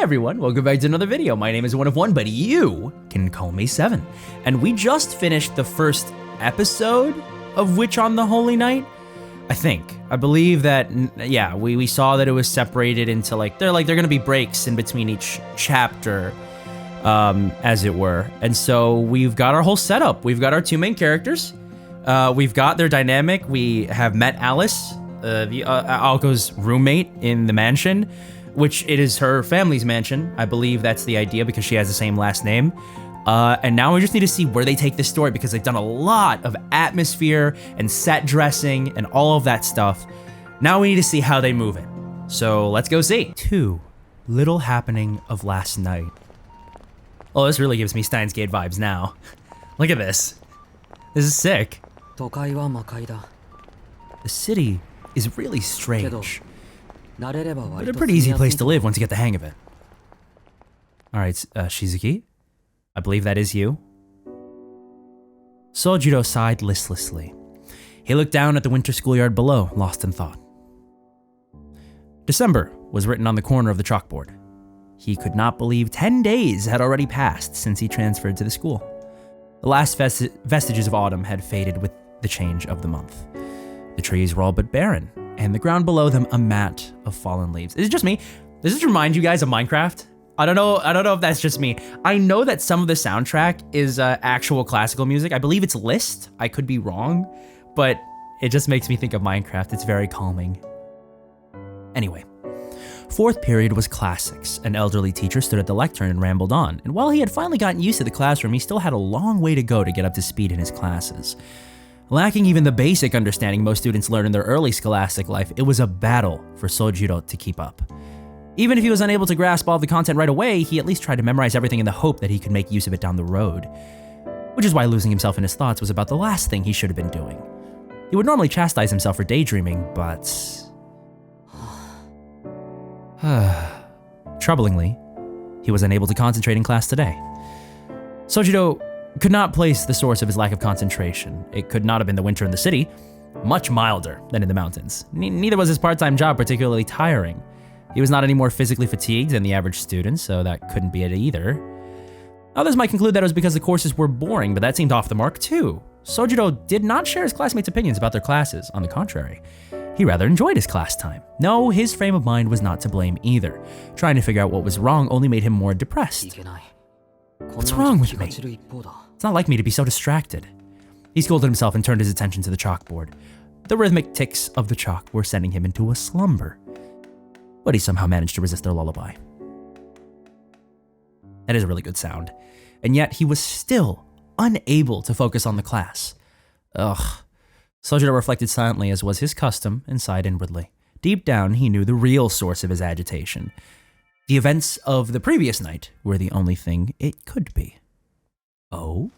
everyone, welcome back to another video. My name is One of One, but you can call me Seven. And we just finished the first episode of Witch on the Holy Night. I believe that, yeah, we saw that it was separated into they're gonna be breaks in between each chapter, as it were. And so we've got our whole setup. We've got our two main characters. We've got their dynamic. We have met Alice, Alko's roommate in the mansion, which it is her family's mansion. I believe that's the idea because she has the same last name. And now we just need to see where they take this story because they've done a lot of atmosphere and set dressing and all of that stuff. Now we need to see how they move it. So let's go see. 2. Little happening of last night. Oh, this really gives me Steins Gate vibes now. Look at this. This is sick. The city is really strange, but a pretty easy place to live once you get the hang of it. Alright, Shizuki? I believe that is you. Sojiro sighed listlessly. He looked down at the winter schoolyard below, lost in thought. December was written on the corner of the chalkboard. He could not believe 10 days had already passed since he transferred to the school. The last vestiges of autumn had faded with the change of the month. The trees were all but barren, and the ground below them a mat of fallen leaves. Is it just me? Does this remind you guys of Minecraft? I don't know if that's just me. I know that some of the soundtrack is actual classical music. I believe it's Liszt. I could be wrong, but it just makes me think of Minecraft. It's very calming. Anyway, 4th period was classics. An elderly teacher stood at the lectern and rambled on, and while he had finally gotten used to the classroom, he still had a long way to go to get up to speed in his classes. Lacking even the basic understanding most students learn in their early scholastic life, it was a battle for Sojiro to keep up. Even if he was unable to grasp all the content right away, he at least tried to memorize everything in the hope that he could make use of it down the road. Which is why losing himself in his thoughts was about the last thing he should have been doing. He would normally chastise himself for daydreaming, but... troublingly, he was unable to concentrate in class today. Sojiro could not place the source of his lack of concentration. It could not have been the winter in the city, much milder than in the mountains. Neither was his part-time job particularly tiring. He was not any more physically fatigued than the average student, so that couldn't be it either. Others might conclude that it was because the courses were boring, but that seemed off the mark too. Sojiro did not share his classmates' opinions about their classes. On the contrary, he rather enjoyed his class time. No, his frame of mind was not to blame either. Trying to figure out what was wrong only made him more depressed. What's wrong with me? It's not like me to be so distracted. He scolded himself and turned his attention to the chalkboard. The rhythmic ticks of the chalk were sending him into a slumber, but he somehow managed to resist their lullaby. That is a really good sound, and yet he was still unable to focus on the class. Ugh. Sojiro reflected silently as was his custom and sighed inwardly. Deep down, he knew the real source of his agitation. The events of the previous night were the only thing it could be. Oh?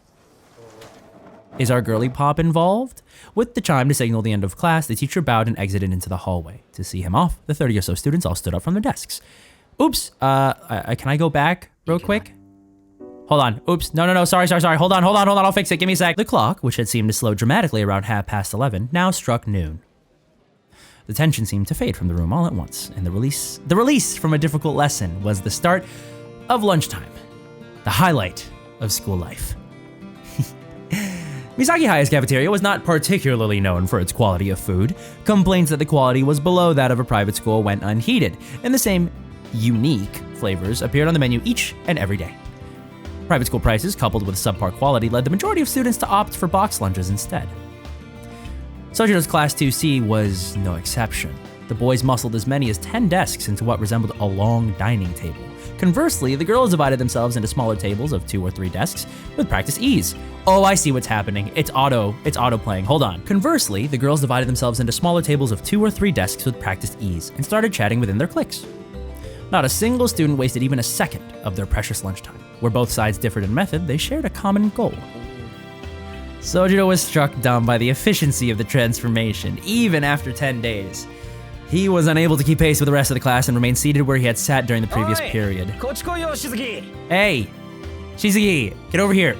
Is our girly pop involved? With the chime to signal the end of class, the teacher bowed and exited into the hallway. To see him off, the 30 or so students all stood up from their desks. Oops, can I go back real quick? Hold on, oops, no, sorry, hold on, I'll fix it, give me a sec. The clock, which had seemed to slow dramatically around 11:30, now struck noon. The tension seemed to fade from the room all at once, and the release from a difficult lesson was the start of lunchtime, the highlight of school life. Misaki High's cafeteria was not particularly known for its quality of food. Complaints that the quality was below that of a private school went unheeded, and the same unique flavors appeared on the menu each and every day. Private school prices, coupled with subpar quality, led the majority of students to opt for box lunches instead. Sojiro's Class 2C was no exception. The boys muscled as many as 10 desks into what resembled a long dining table. Conversely, the girls divided themselves into smaller tables of 2 or 3 desks with practice ease. Oh, I see what's happening. It's auto playing. Hold on. Conversely, the girls divided themselves into smaller tables of 2 or 3 desks with practiced ease and started chatting within their cliques. Not a single student wasted even a second of their precious lunchtime. Where both sides differed in method, they shared a common goal. Sojiro was struck dumb by the efficiency of the transformation, even after 10 days. He was unable to keep pace with the rest of the class and remained seated where he had sat during the previous period. Hey, Shizuki, get over here.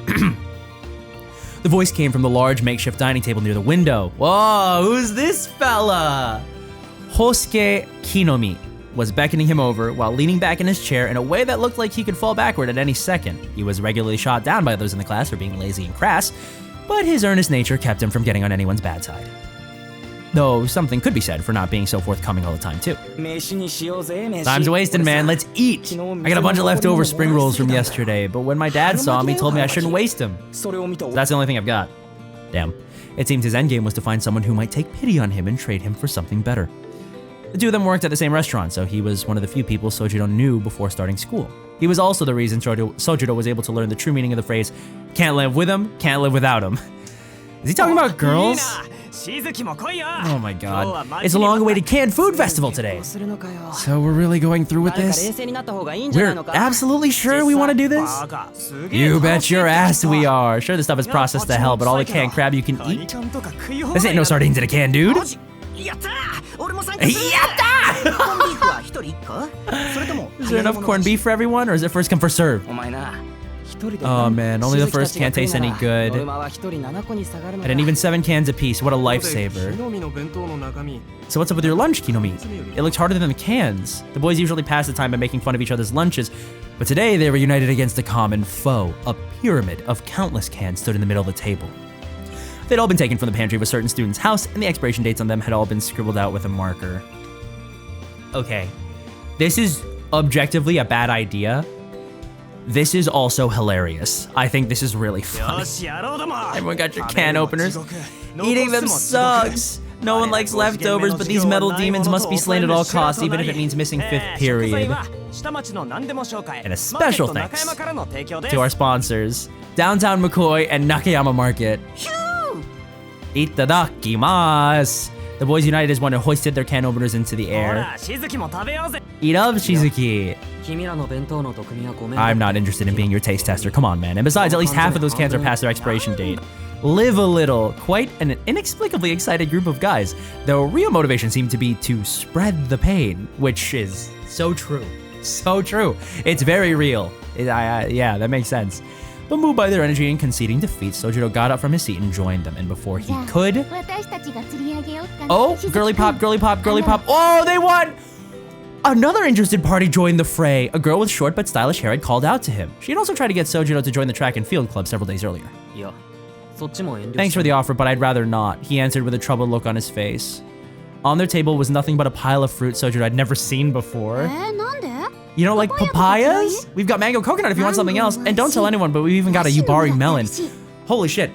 The voice came from the large makeshift dining table near the window. Whoa, who's this fella? Hosuke Kinomi, was beckoning him over while leaning back in his chair in a way that looked like he could fall backward at any second. He was regularly shot down by others in the class for being lazy and crass, but his earnest nature kept him from getting on anyone's bad side. Though something could be said for not being so forthcoming all the time, too. Time's wasted, man. Let's eat. I got a bunch of leftover spring rolls from yesterday, but when my dad saw him, he told me I shouldn't waste them. So that's the only thing I've got. Damn. It seems his endgame was to find someone who might take pity on him and trade him for something better. The two of them worked at the same restaurant, so he was one of the few people Sojiro knew before starting school. He was also the reason Sojiro was able to learn the true meaning of the phrase, can't live with him, can't live without him. Is he talking about girls? Oh my god. It's a long-awaited canned food festival today. So we're really going through with this? We're absolutely sure we want to do this? You bet your ass we are. Sure, this stuff is processed to hell, but all the canned crab you can eat? This ain't no sardines in a can, dude. Is there enough corned beef for everyone, or is it first come first serve? Oh man, only the first can't taste any good. And even 7 cans apiece, what a lifesaver. So what's up with your lunch, Kinomi? It looked harder than the cans. The boys usually pass the time by making fun of each other's lunches, but today they were united against a common foe. A pyramid of countless cans stood in the middle of the table. They'd all been taken from the pantry of a certain student's house, and the expiration dates on them had all been scribbled out with a marker. Okay, this is objectively a bad idea. This is also hilarious. I think this is really funny. Everyone got your can openers. Eating them sucks. No one likes leftovers, but these metal demons must be slain at all costs, even if it means missing 5th period. And a special thanks to our sponsors, Downtown McCoy and Nakayama Market. Itadakimasu. The boys united as one and hoisted their can openers into the air. Eat up, Shizuki. I'm not interested in being your taste tester. Come on, man. And besides, at least half of those cans are past their expiration date. Live a little. Quite an inexplicably excited group of guys. Though real motivation seemed to be to spread the pain, which is so true. So true. It's very real. Yeah, that makes sense. But moved by their energy and conceding defeat, Sojiro got up from his seat and joined them. And before he could... Oh, girly pop, girly pop, girly pop. Oh, they won! Another interested party joined the fray. A girl with short but stylish hair had called out to him. She had also tried to get Sojiro to join the track and field club several days earlier. Thanks for the offer, but I'd rather not, he answered with a troubled look on his face. On their table was nothing but a pile of fruit Sojiro had never seen before. You don't like papayas? We've got mango coconut if you want something else. And don't tell anyone, but we've even got a Yubari melon. Holy shit.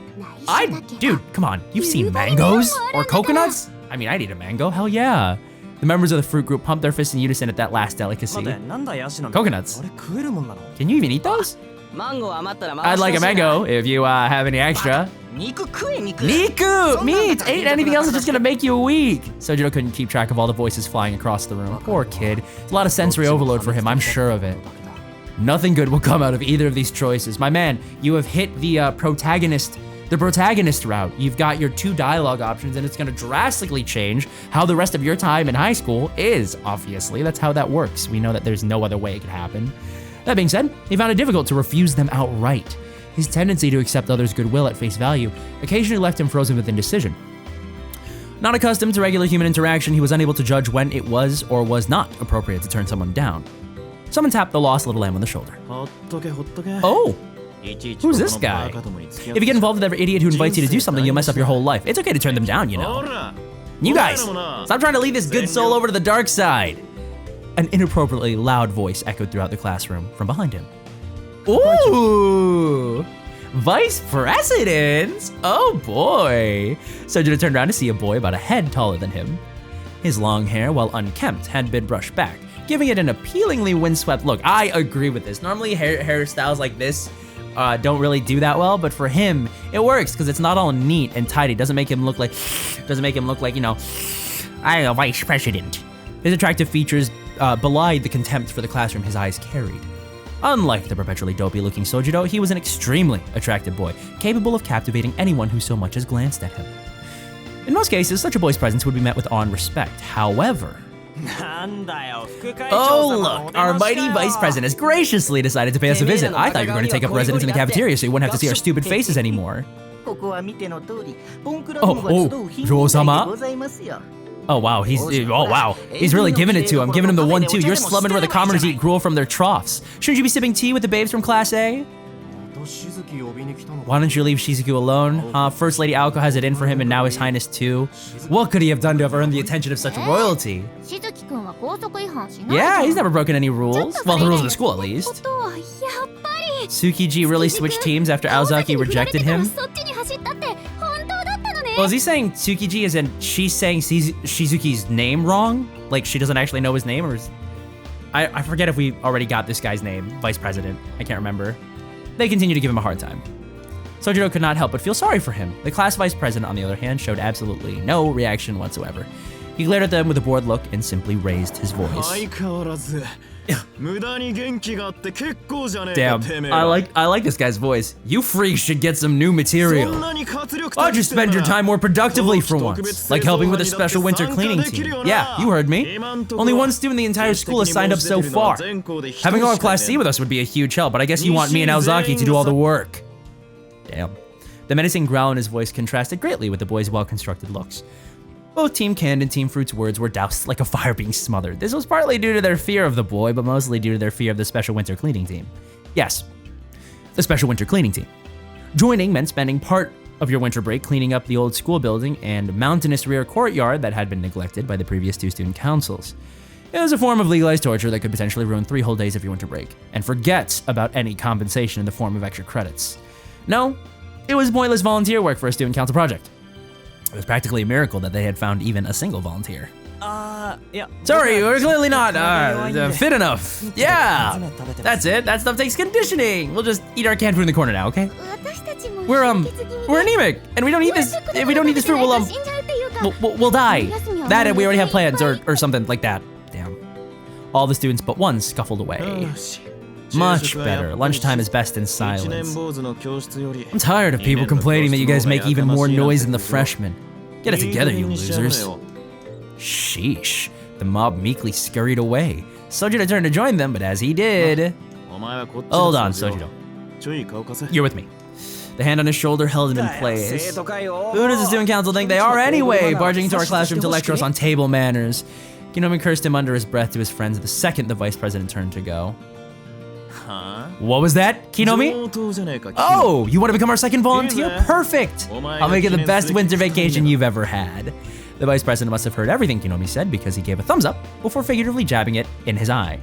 Dude, come on. You've seen mangoes? Or coconuts? I mean, I'd eat a mango. Hell yeah. The members of the fruit group pumped their fists in unison at that last delicacy. Coconuts. Can you even eat those? I'd like a mango if you have any extra. Niku! Meat! Ain't anything else is just gonna make you weak. Sojiro couldn't keep track of all the voices flying across the room. Poor kid. It's a lot of sensory overload for him, I'm sure of it. Nothing good will come out of either of these choices. My man, you have hit the protagonist route. You've got your 2 dialogue options, and it's gonna drastically change how the rest of your time in high school is, obviously. That's how that works. We know that there's no other way it could happen. That being said, he found it difficult to refuse them outright. His tendency to accept others' goodwill at face value occasionally left him frozen with indecision. Not accustomed to regular human interaction, he was unable to judge when it was or was not appropriate to turn someone down. Someone tapped the lost little lamb on the shoulder. Oh! Who's this guy? If you get involved with every idiot who invites you to do something, you'll mess up your whole life. It's okay to turn them down, you know. You guys, stop trying to lead this good soul over to the dark side. An inappropriately loud voice echoed throughout the classroom from behind him. Ooh! Vice President? Oh boy! Sojiro turned around to see a boy about a head taller than him. His long hair, while unkempt, had been brushed back, giving it an appealingly windswept look. I agree with this. Normally hairstyles like this don't really do that well, but for him, it works because it's not all neat and tidy. Doesn't make him look like, you know, I'm a vice president. His attractive features belied the contempt for the classroom his eyes carried. Unlike the perpetually dopey-looking Sojiro, he was an extremely attractive boy, capable of captivating anyone who so much as glanced at him. In most cases, such a boy's presence would be met with awe and respect. However... Oh look, our mighty vice president has graciously decided to pay us a visit. I thought you were going to take up residence in the cafeteria so you wouldn't have to see our stupid faces anymore. Oh, Ryo-sama? Oh wow, he's really giving it to him, giving him the 1-2. You're slumming where the commoners eat gruel from their troughs. Shouldn't you be sipping tea with the babes from Class A? Why don't you leave Shizuku alone? First Lady Aoko has it in for him, and now His Highness too. What could he have done to have earned the attention of such royalty? Yeah, he's never broken any rules. Well, the rules of the school, at least. Tsukiji really switched teams after Aozaki rejected him? Well, is he saying Tsukiji as in she's saying Shizuki's name wrong? Like she doesn't actually know his name, or is... I forget if we already got this guy's name, Vice President. I can't remember. They continue to give him a hard time. Sojiro could not help but feel sorry for him. The class vice president, on the other hand, showed absolutely no reaction whatsoever. He glared at them with a bored look and simply raised his voice. Damn, I like this guy's voice. You freaks should get some new material. Why just spend your time more productively for once, like helping with a special winter cleaning team. Yeah, you heard me. Only one student in the entire school has signed up so far. Having all of Class C with us would be a huge help, but I guess you want me and Aozaki to do all the work. Damn. The menacing growl in his voice contrasted greatly with the boys' well-constructed looks. Both Team Canned and Team Fruit's words were doused like a fire being smothered. This was partly due to their fear of the boy, but mostly due to their fear of the special winter cleaning team. Yes, the special winter cleaning team. Joining meant spending part of your winter break cleaning up the old school building and mountainous rear courtyard that had been neglected by the previous two student councils. It was a form of legalized torture that could potentially ruin 3 whole days of your winter break, and forget about any compensation in the form of extra credits. No, it was pointless volunteer work for a student council project. It was practically a miracle that they had found even a single volunteer. Yeah. Sorry, we're clearly not fit enough. Yeah, that's it. That stuff takes conditioning. We'll just eat our canned food in the corner now, okay? We're anemic, and we don't need this. If we don't need this fruit, we'll die. That and we already have plans, or something like that. Damn. All the students but one scuffled away. Much better. Lunchtime is best in silence. I'm tired of people complaining that you guys make even more noise than the freshmen. Get it together, you losers. Sheesh. The mob meekly scurried away. Sojiro turned to join them, but as he did... Hold on, Sojiro. You're with me. The hand on his shoulder held him in place. Who does the student council think they are anyway, barging into our classroom to lecture us on table manners? Kinomi cursed him under his breath to his friends the second the vice president turned to go. What was that, Kinomi? Oh, you want to become our second volunteer? Perfect! I'll make it the best winter vacation you've ever had. The vice president must have heard everything Kinomi said because he gave a thumbs up before figuratively jabbing it in his eye.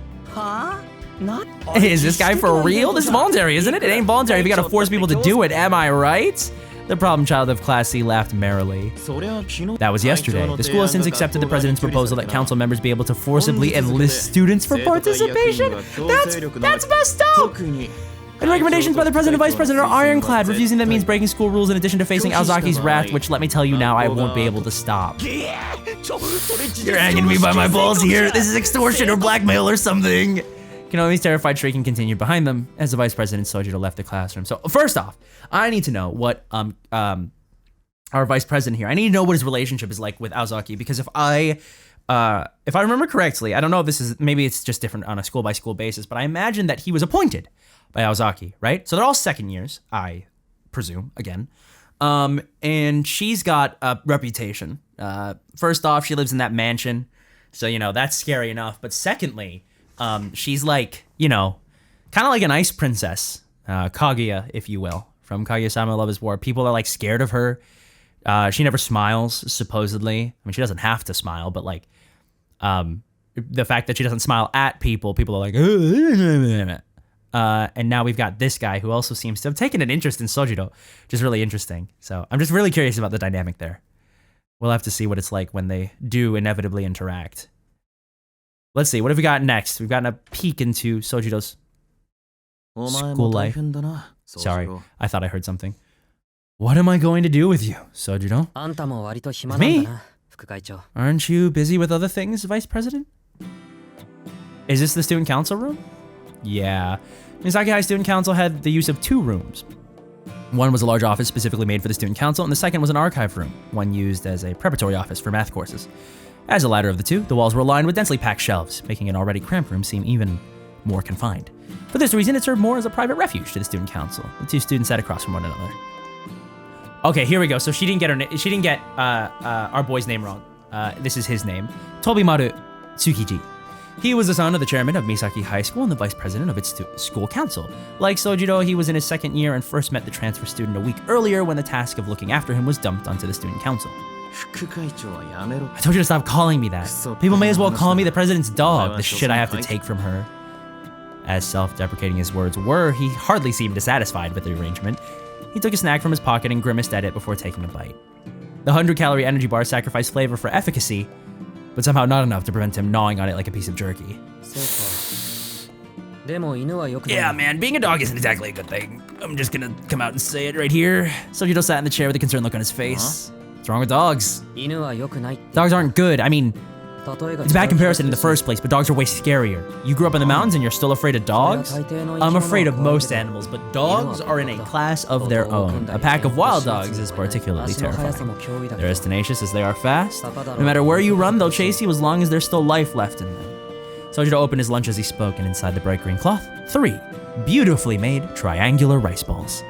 Is this guy for real? This is voluntary, isn't it? It ain't voluntary if you gotta force people to do it, am I right? The problem child of Class C laughed merrily. That was yesterday. The school has since accepted the president's proposal that council members be able to forcibly enlist students for participation. That's messed up! And recommendations by the president and vice president are ironclad. Refusing them means breaking school rules in addition to facing Aozaki's wrath, which let me tell you now, I won't be able to stop. You're hanging me by my balls here. This is extortion or blackmail or something. Kinomi's terrified shrieking continued behind them as the vice president Sojiro left the classroom. So first off, I need to know what our vice president here. I need to know what his relationship is like with Aozaki, because if I remember correctly, I don't know if this is, maybe it's just different on a school by school basis, but I imagine that he was appointed by Aozaki, right? So they're all second years, I presume, again. And she's got a reputation. First off, she lives in that mansion, so you know that's scary enough. But secondly, she's like, you know, kind of like an ice princess, Kaguya, if you will, from Kaguya-sama Love is War. People are like scared of her. She never smiles, supposedly. I mean, she doesn't have to smile, but like, the fact that she doesn't smile at people, people are like, and now we've got this guy who also seems to have taken an interest in Sojiro, which is really interesting. So I'm just really curious about the dynamic there. We'll have to see what it's like when they do inevitably interact. Let's see, what have we got next? We've gotten a peek into Sojiro's school life. Sorry, I thought I heard something. What am I going to do with you, Sojiro? With me? Aren't you busy with other things, Vice President? Is this the student council room? Yeah. Misaki High Student Council had the use of 2 rooms. One was a large office specifically made for the student council, and the second was an archive room, one used as a preparatory office for math courses. As the latter of the two, the walls were lined with densely packed shelves, making an already cramped room seem even more confined. For this reason, it served more as a private refuge to the student council. The 2 students sat across from one another. Okay, here we go. So she didn't get our boy's name wrong. This is his name, Tobimaru Tsukiji. He was the son of the chairman of Misaki High School and the vice president of its school council. Like Sojiro, he was in his second year and first met the transfer student a week earlier when the task of looking after him was dumped onto the student council. I told you to stop calling me that. People may as well call me the president's dog, the shit I have to take from her. As self-deprecating his words were, he hardly seemed dissatisfied with the arrangement. He took a snack from his pocket and grimaced at it before taking a bite. The 100-calorie energy bar sacrificed flavor for efficacy, but somehow not enough to prevent him gnawing on it like a piece of jerky. Yeah, man, being a dog isn't exactly a good thing. I'm just gonna come out and say it right here. Sojiro sat in the chair with a concerned look on his face. What's wrong with dogs? Dogs aren't good. I mean, it's a bad comparison in the first place, but dogs are way scarier. You grew up in the mountains and you're still afraid of dogs? I'm afraid of most animals, but dogs are in a class of their own. A pack of wild dogs is particularly terrifying. They're as tenacious as they are fast. No matter where you run, they'll chase you as long as there's still life left in them. Sojiro opened his lunch as he spoke, and inside the bright green cloth, 3 beautifully made triangular rice balls.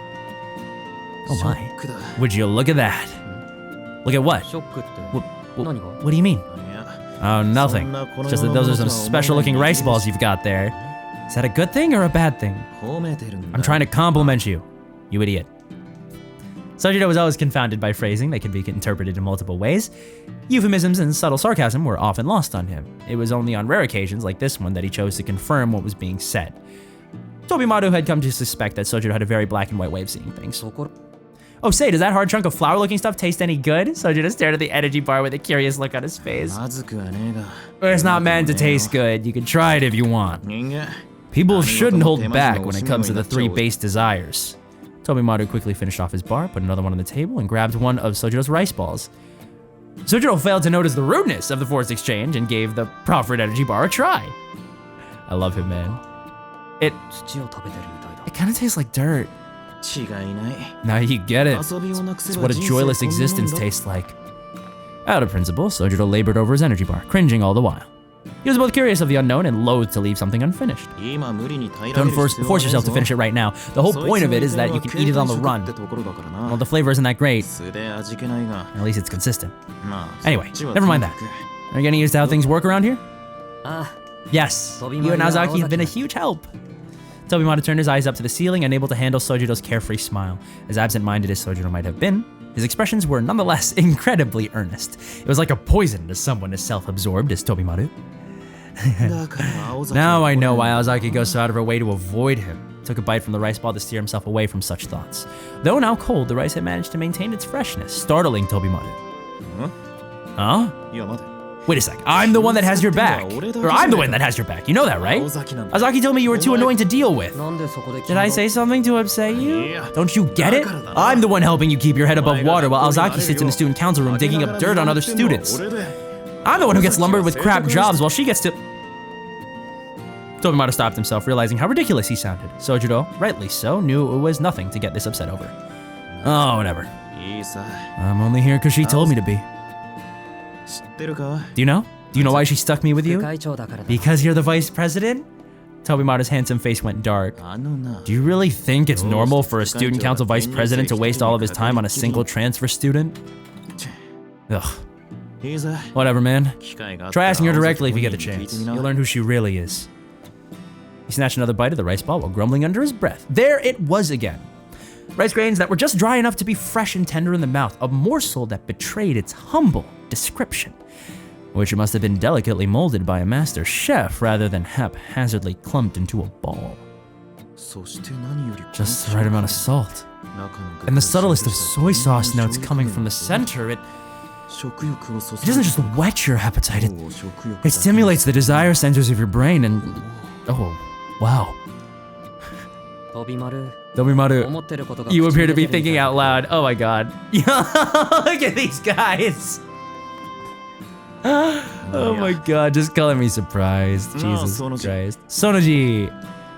Oh my. Would you look at that? Look at what? What do you mean? Oh, nothing. Just that those are some special-looking rice balls you've got there. Is that a good thing or a bad thing? I'm trying to compliment you, you idiot. Sojiro was always confounded by phrasing that could be interpreted in multiple ways. Euphemisms and subtle sarcasm were often lost on him. It was only on rare occasions, like this one, that he chose to confirm what was being said. Tobimaru had come to suspect that Sojiro had a very black and white way of seeing things. Oh, say, does that hard chunk of flour-looking stuff taste any good? Sojiro stared at the energy bar with a curious look on his face. It's not meant to taste good. You can try it if you want. People shouldn't hold back when it comes to the 3 base desires. Tobimaru quickly finished off his bar, put another one on the table, and grabbed one of Sojiro's rice balls. Sojiro failed to notice the rudeness of the forced exchange and gave the proffered energy bar a try. I love him, man. It kind of tastes like dirt. Now you get it. It's what a joyless existence tastes like. Out of principle, Sojiro labored over his energy bar, cringing all the while. He was both curious of the unknown and loath to leave something unfinished. Don't force yourself to finish it right now. The whole point of it is that you can eat it on the run. Well, the flavor isn't that great. At least it's consistent. Anyway, never mind that. Are you getting used to how things work around here? Yes, you and Naozaki have been a huge help. Tobimaru turned his eyes up to the ceiling, unable to handle Sojiro's carefree smile. As absent-minded as Sojiro might have been, his expressions were nonetheless incredibly earnest. It was like a poison to someone as self-absorbed as Tobimaru. Now I know why Aozaki goes so out of her way to avoid him. Took a bite from the rice ball to steer himself away from such thoughts. Though now cold, the rice had managed to maintain its freshness, startling Tobimaru. Huh? Wait a sec, I'm the one that has your back. Or I'm the one that has your back, you know that, right? Aozaki told me you were too annoying to deal with. Did I say something to upset you? Don't you get it? I'm the one helping you keep your head above water while Aozaki sits in the student council room digging up dirt on other students. I'm the one who gets lumbered with crap jobs while she gets to... Tobimaru stopped himself, realizing how ridiculous he sounded. Sojiro, rightly so, knew it was nothing to get this upset over. Oh, whatever. I'm only here because she told me to be. Do you know? Do you know why she stuck me with you? Because you're the vice president? Tobimaru's handsome face went dark. Do you really think it's normal for a student council vice president to waste all of his time on a single transfer student? Ugh. Whatever, man. Try asking her directly if you get the chance. You'll learn who she really is. He snatched another bite of the rice ball while grumbling under his breath. There it was again. Rice grains that were just dry enough to be fresh and tender in the mouth, a morsel that betrayed its humble description, which must have been delicately molded by a master chef rather than haphazardly clumped into a ball. Just the right amount of salt, and the subtlest of soy sauce notes coming from the center. It doesn't just whet your appetite, it stimulates the desire centers of your brain and... Oh, wow. Tobimaru, you appear to be thinking out loud. Oh my god. Look at these guys. Oh my god, just calling me surprised. Jesus Christ. Sonoji,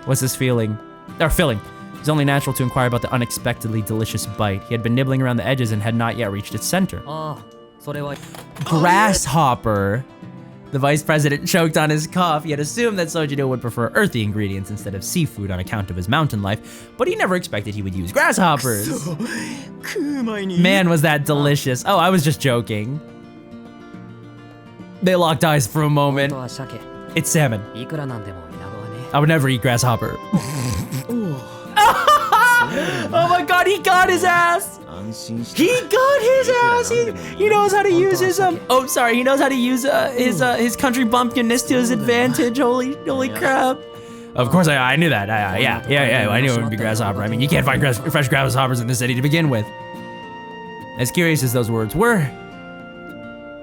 what's this feeling? Or filling. It's only natural to inquire about the unexpectedly delicious bite. He had been nibbling around the edges and had not yet reached its center. Grasshopper. The vice president choked on his cough. He had assumed that Sojiro would prefer earthy ingredients instead of seafood on account of his mountain life, but he never expected he would use grasshoppers. Man, was that delicious. Oh, I was just joking. They locked eyes for a moment. 本当は鮭 It's salmon. いくらなんでもイナゴはね I would never eat grasshopper. Oh my god, he got his ass! He got his ass! He knows how to use his oh sorry, he knows how to use his country bumpkinness to his advantage. Holy crap. Of course I knew that. Yeah, I knew it would be grasshopper. I mean, you can't find fresh grasshoppers in the city to begin with. As curious as those words were,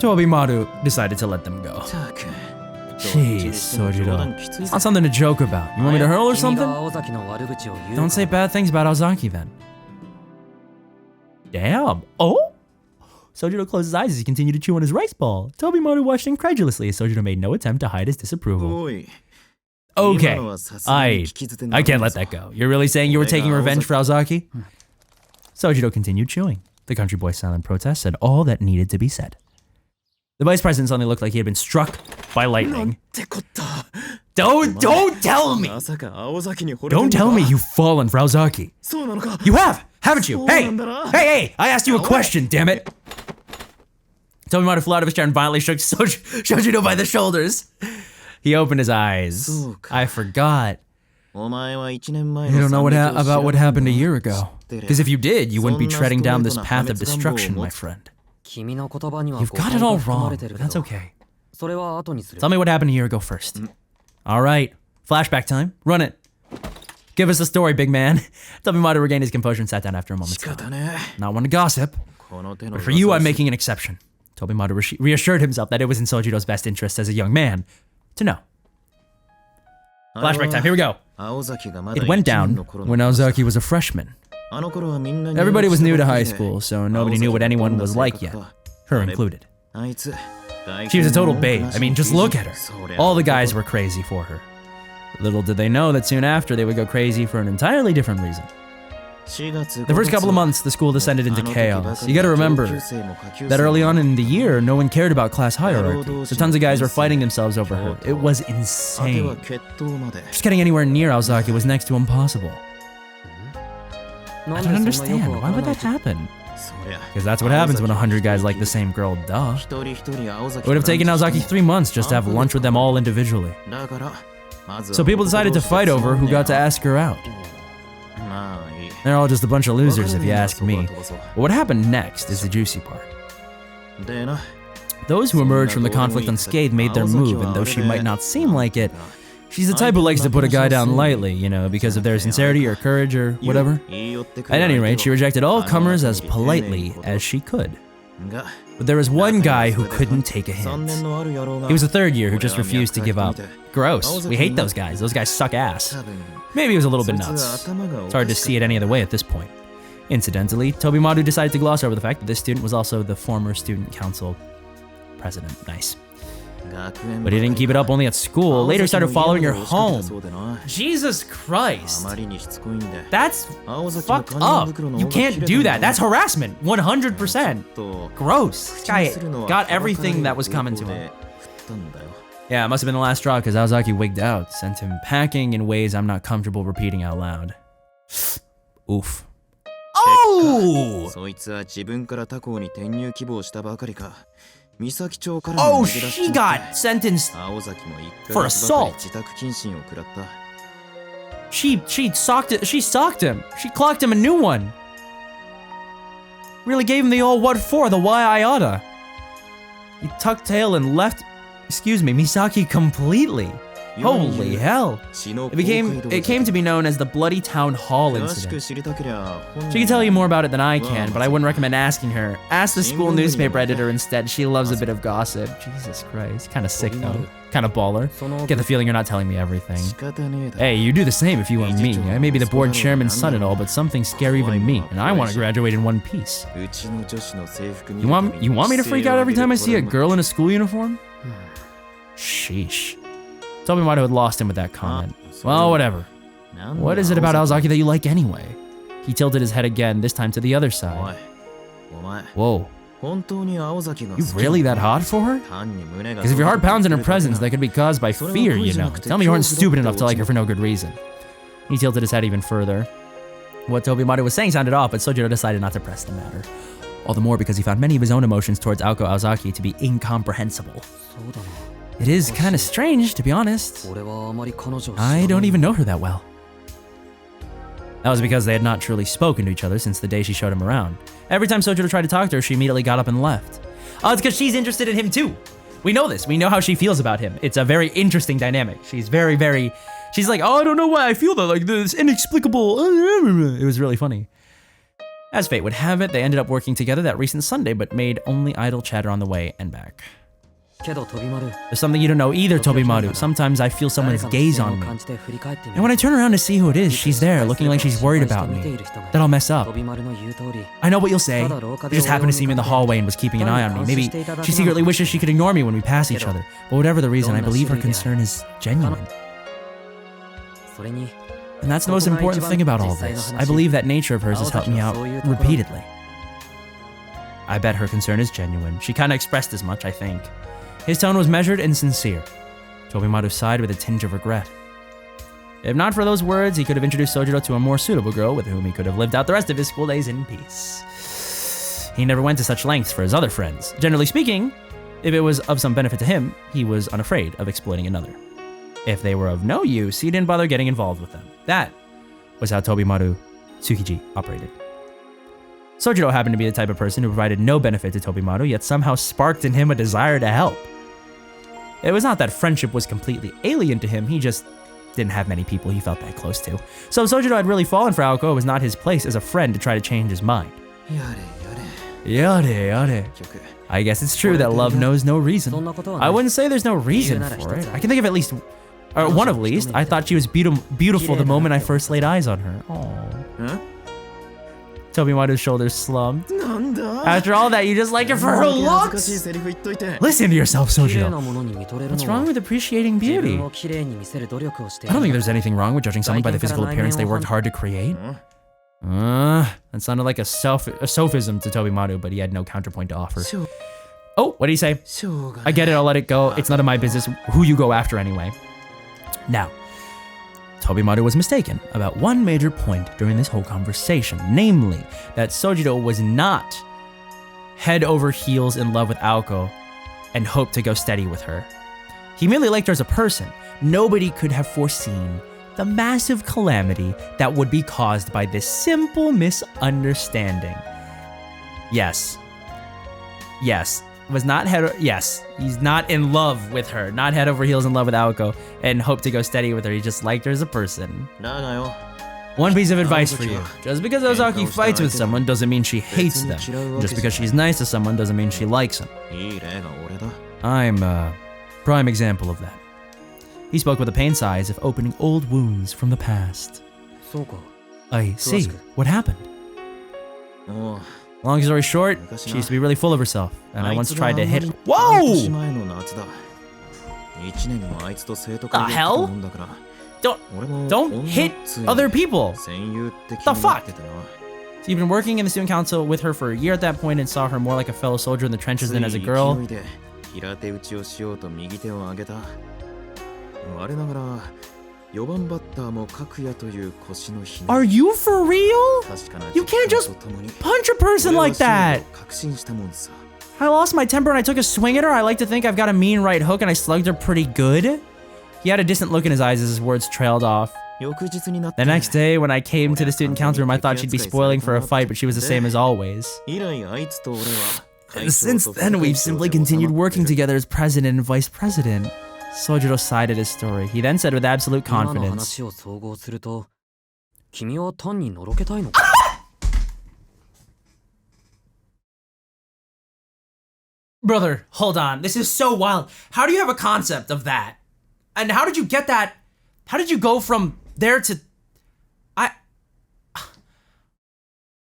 Tobimaru decided to let them go. Jeez, Sojiro. Not something to joke about. You want me to hurl or 君 something? が青崎の悪口を言う Don't say bad things about Ozaki then. Damn. Oh? Sojiro closed his eyes as he continued to chew on his rice ball. Tobimaru watched incredulously as Sojiro made no attempt to hide his disapproval. Okay. I can't let that go. You're really saying you were taking revenge for Ozaki? Sojiro continued chewing. The country boy's silent protest said all that needed to be said. The vice president suddenly looked like he had been struck by lightning. Don't tell me! Don't tell me you've fallen for Ozaki. You have, haven't you? Hey! I asked you a question, damn it! Tobimaru flew out of his chair and violently shook Sojiro by the shoulders. He opened his eyes. I forgot. You don't know about what happened a year ago. Because if you did, you wouldn't be treading down this path of destruction, my friend. 君の言葉には You've got it all wrong, but that's okay. それは後にする Tell me what happened a year ago first. All right, flashback time. Run it. Give us a story, big man. Tobimaru regained his composure and sat down after a moment's thought. Not one to gossip, but for you, I'm making an exception. Tobimaru reassured himself that it was in Sojiro's best interest as a young man to know. Flashback time, here we go. It went down when Ozaki was a freshman. Everybody was new to high school, so nobody knew what anyone was like yet, her included. She was a total babe. I mean, just look at her. All the guys were crazy for her. Little did they know that soon after they would go crazy for an entirely different reason. The first couple of months, the school descended into chaos. You gotta remember that early on in the year, no one cared about class hierarchy, so tons of guys were fighting themselves over her. It was insane. Just getting anywhere near Ozaki was next to impossible. I don't understand. Why would that happen? Because that's what happens when 100 guys like the same girl, duh. It would have taken Ozaki 3 months just to have lunch with them all individually. So people decided to fight over who got to ask her out. They're all just a bunch of losers if you ask me. But what happened next is the juicy part. Those who emerged from the conflict unscathed made their move, and though she might not seem like it, she's the type who likes to put a guy down lightly, you know, because of their sincerity or courage or whatever. At any rate, she rejected all comers as politely as she could. But there was one guy who couldn't take a hint. He was a third year who just refused to give up. Gross. We hate those guys. Those guys suck ass. Maybe he was a little bit nuts. It's hard to see it any other way at this point. Incidentally, Tobimaru decided to gloss over the fact that this student was also the former student council president. Nice. But he didn't keep it up only at school. Later started following her home. Jesus Christ. That's fucked up. You can't do that. That's harassment. 100%. Gross. This guy got everything that was coming to him. Yeah, it must have been the last straw because Ozaki wigged out, sent him packing in ways I'm not comfortable repeating out loud. Oof. Oh! Oh, she got sentenced for assault. She socked him. She clocked him a new one. Really gave him the old what for, the why I oughta. He tucked tail and left, Misaki completely. Holy hell. It came to be known as the Bloody Town Hall incident. She can tell you more about it than I can, but I wouldn't recommend asking her. Ask the school newspaper editor instead. She loves a bit of gossip. Jesus Christ. Kinda sick though. Kinda baller. Get the feeling you're not telling me everything. Hey, you do the same if you were me. I may be the board chairman's son and all, but something's scary even me, and I want to graduate in one piece. You want me to freak out every time I see a girl in a school uniform? Sheesh. Tobimaru had lost him with that comment. Well, whatever. What is it about Ozaki that you like anyway? He tilted his head again, this time to the other side. Whoa. You really that hot for her? Because if your heart pounds in her presence, that could be caused by fear, you know. Tell me you weren't stupid enough to like her for no good reason. He tilted his head even further. What Tobimaru was saying sounded off, but Sojiro decided not to press the matter. all the more because he found many of his own emotions towards Aoko Aozaki to be incomprehensible. そうだな。 It is kind of strange, to be honest. 俺はあまり彼女を知ら I ない don't even know her that well. That was because they had not truly spoken to each other since the day she showed him around. Every time Sojiro tried to talk to her, she immediately got up and left. Oh, it's because she's interested in him too. We know this. We know how she feels about him. It's a very interesting dynamic. She's she's like, oh, I don't know why I feel that, like this inexplicable. It was really funny. As fate would have it, they ended up working together that recent Sunday, but made only idle chatter on the way and back. けど飛丸 There's something you don't know either, Tobimaru. Sometimes I feel someone's gaze on me. And when I turn around to see who it is, she's there, looking like she's worried about me. That I'll mess up. 飛丸の言う通り I know what you'll say. She just happened to see me in the hallway and was keeping an eye on me. Maybe she secretly wishes she could ignore me when we pass each other. But whatever the reason, I believe her concern is genuine. それに And that's the most important thing about all this. I believe that nature of hers has helped me out repeatedly. I bet her concern is genuine. She kind of expressed as much, I think. His tone was measured and sincere. Tobimaru sighed with a tinge of regret. If not for those words, he could have introduced Sojiro to a more suitable girl with whom he could have lived out the rest of his school days in peace. He never went to such lengths for his other friends. Generally speaking, if it was of some benefit to him, he was unafraid of exploiting another. If they were of no use, he didn't bother getting involved with them. That was how Tobimaru Tsukiji operated. Sojiro happened to be the type of person who provided no benefit to Tobimaru, yet somehow sparked in him a desire to help. It was not that friendship was completely alien to him, he just didn't have many people he felt that close to. So if Sojiro had really fallen for Aoko, it was not his place as a friend to try to change his mind. Yare. I guess it's true that love knows no reason. I wouldn't say there's no reason for it. I can think of at least, or one of least. I thought she was beautiful the moment I first laid eyes on her. Aww. Tobimaru's shoulders slumped. After all that, you just like her for her looks? Listen to yourself, Sojiro. What's wrong with appreciating beauty? I don't think there's anything wrong with judging someone by the physical appearance they worked hard to create. That sounded like a sophism to Tobimaru, but he had no counterpoint to offer. Oh, what did he say? I get it, I'll let it go. It's none of my business who you go after anyway. Now, Tobimaru was mistaken about one major point during this whole conversation, namely that Sojiro was not head over heels in love with Aoko and hoped to go steady with her. He merely liked her as a person. Nobody could have foreseen the massive calamity that would be caused by this simple misunderstanding. Yes, he's not in love with her, not head over heels in love with Aoko, and hoped to go steady with her. He just liked her as a person. One piece of advice for you. Just because Ozaki fights with someone doesn't mean she hates them. Just because she's nice to someone doesn't mean she likes them. I'm a prime example of that. He spoke with a pained sigh as if opening old wounds from the past. I see. What happened? Long story short, she used to be really full of herself, and I once tried to hit her. Whoa! The hell? Don't hit other people! The fuck? So you've been working in the student council with her for a year at that point and saw her more like a fellow soldier in the trenches than as a girl. Are you for real? You can't just punch a person like that! I lost my temper and I took a swing at her. I like to think I've got a mean right hook and I slugged her pretty good. He had a distant look in his eyes as his words trailed off. The next day, when I came to the student council room, I thought she'd be spoiling for a fight, but she was the same as always. And since then, we've simply continued working together as president and vice president. Sojiro sighed at his story. He then said with absolute confidence, Brother, hold on. This is so wild. How do you have a concept of that? And how did you get that? How did you go from there to...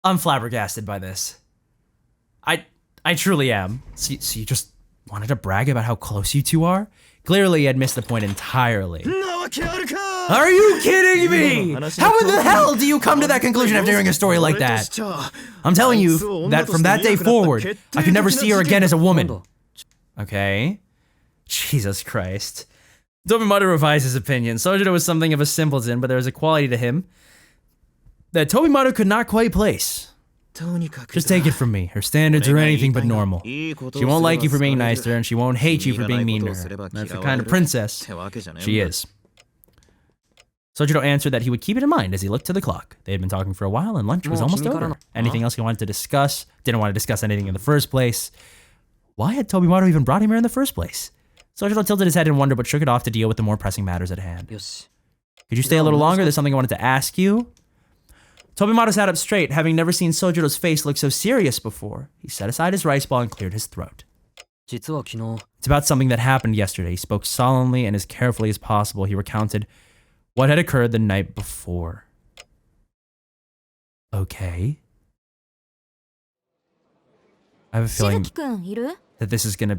I'm flabbergasted by this. I truly am. So you just wanted to brag about how close you two are? Clearly, he had missed the point entirely. Are you kidding me? How in the hell do you come to that conclusion after hearing a story like that? I'm telling you that from that day forward, I could never see her again as a woman. Okay? Jesus Christ. Tobimaru revised his opinion. Sojiro was something of a simpleton, but there was a quality to him that Tobimaru could not quite place. Just take it from me. Her standards are anything but normal. She won't like you for being nice to her, and she won't hate you for being mean to her. That's the kind of princess she is. Sojiro answered that he would keep it in mind as he looked to the clock. They had been talking for a while, and lunch was almost over. Anything else he wanted to discuss? Didn't want to discuss anything in the first place. Why had Tobimaru even brought him here in the first place? Sojiro tilted his head in wonder, but shook it off to deal with the more pressing matters at hand. Could you stay a little longer? There's something I wanted to ask you. Tobimaru sat up straight, having never seen Sojiro's face look so serious before. He set aside his rice ball and cleared his throat. It's about something that happened yesterday. He spoke solemnly and as carefully as possible. He recounted what had occurred the night before. Okay. I have a feeling that this is gonna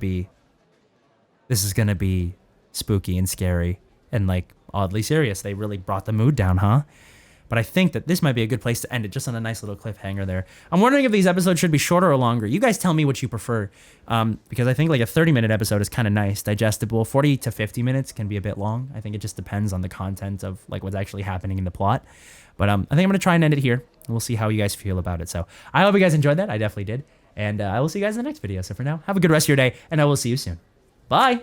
be spooky and scary and like oddly serious. They really brought the mood down, huh? But I think that this might be a good place to end it, just on a nice little cliffhanger there. I'm wondering if these episodes should be shorter or longer. You guys tell me what you prefer, because I think like a 30-minute episode is kind of nice, digestible. 40 to 50 minutes can be a bit long. I think it just depends on the content of like what's actually happening in the plot. But I think I'm going to try and end it here. We'll see how you guys feel about it. So I hope you guys enjoyed that. I definitely did. And I will see you guys in the next video. So for now, have a good rest of your day, and I will see you soon. Bye!